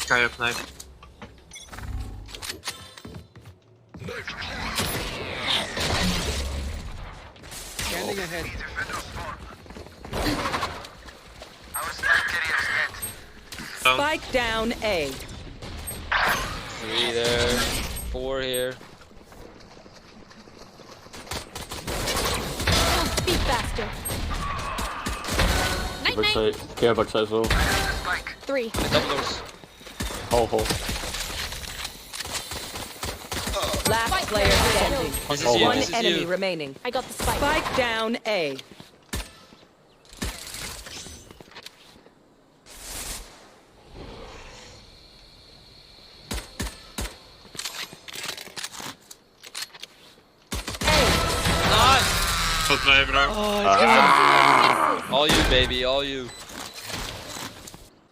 Kajo knife. Standing ahead. Spike down A. 3 there. 4 here. Speed faster. Night night. Backside. Yeah, backside as well. 3. Double doors. Hole. Last player standing. This is Oh, you. One This is enemy you. remaining. I got the spike. Spike down A. Nice. Tot mij, bro. All you, baby. All you.